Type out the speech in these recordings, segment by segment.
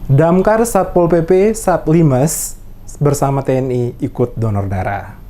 Damkar Satpol PP Satlimas bersama TNI ikut donor darah.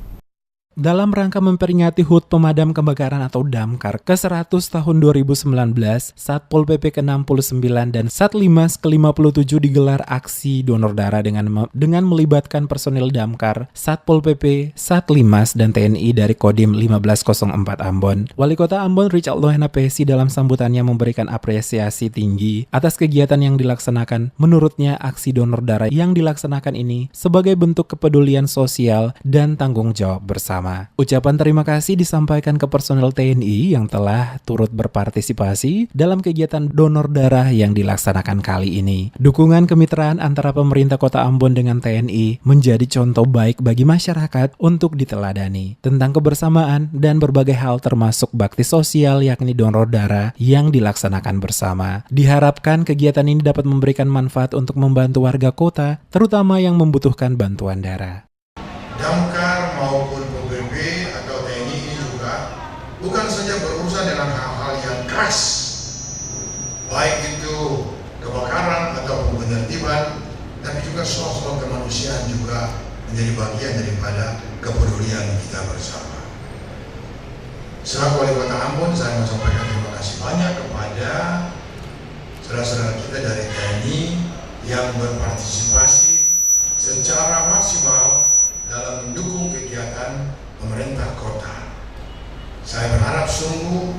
Dalam rangka memperingati HUT Pemadam Kebakaran atau Damkar ke-100 tahun 2019, Satpol PP ke-69 dan Satlimas ke-57 digelar aksi donor darah dengan melibatkan personil Damkar, Satpol PP, Satlimas, dan TNI dari Kodim 1504 Ambon. Wali Kota Ambon Richard Lohena Pesi dalam sambutannya memberikan apresiasi tinggi atas kegiatan yang dilaksanakan. Menurutnya, aksi donor darah yang dilaksanakan ini sebagai bentuk kepedulian sosial dan tanggung jawab bersama. Ucapan terima kasih disampaikan ke personel TNI yang telah turut berpartisipasi dalam kegiatan donor darah yang dilaksanakan kali ini. Dukungan kemitraan antara pemerintah Kota Ambon dengan TNI menjadi contoh baik bagi masyarakat untuk diteladani tentang kebersamaan dan berbagai hal termasuk bakti sosial yakni donor darah yang dilaksanakan bersama. Diharapkan kegiatan ini dapat memberikan manfaat untuk membantu warga kota, terutama yang membutuhkan bantuan darah. Damkar maupun PBB atau TNI ini juga bukan saja berurusan dengan hal-hal yang keras, baik itu kebakaran ataupun penertiban, tapi juga soal-soal kemanusiaan juga menjadi bagian daripada kepedulian kita bersama. Selaku Wali Kota Ambon, saya mau sampaikan terima kasih banyak kepada saudara-saudara kita dari TNI yang berpartisipasi secara maksimal dalam mendukung kegiatan pemerintah kota. Saya berharap sungguh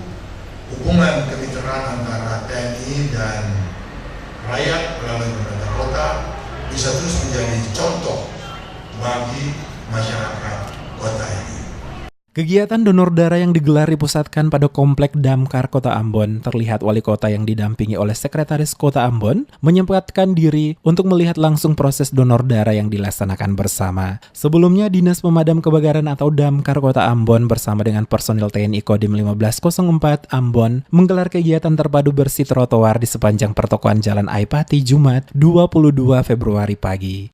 hubungan kemitraan antara TNI dan rakyat melalui pemerintah kota bisa terus menjadi contoh bagi masyarakat kota ini. Kegiatan donor darah yang digelar dipusatkan pada Komplek Damkar Kota Ambon. Terlihat wali kota yang didampingi oleh Sekretaris Kota Ambon menyempatkan diri untuk melihat langsung proses donor darah yang dilaksanakan bersama. Sebelumnya, Dinas Pemadam Kebakaran atau Damkar Kota Ambon bersama dengan personil TNI Kodim 1504 Ambon menggelar kegiatan terpadu bersih trotoar di sepanjang pertokoan Jalan Aipati Jumat 22 Februari pagi.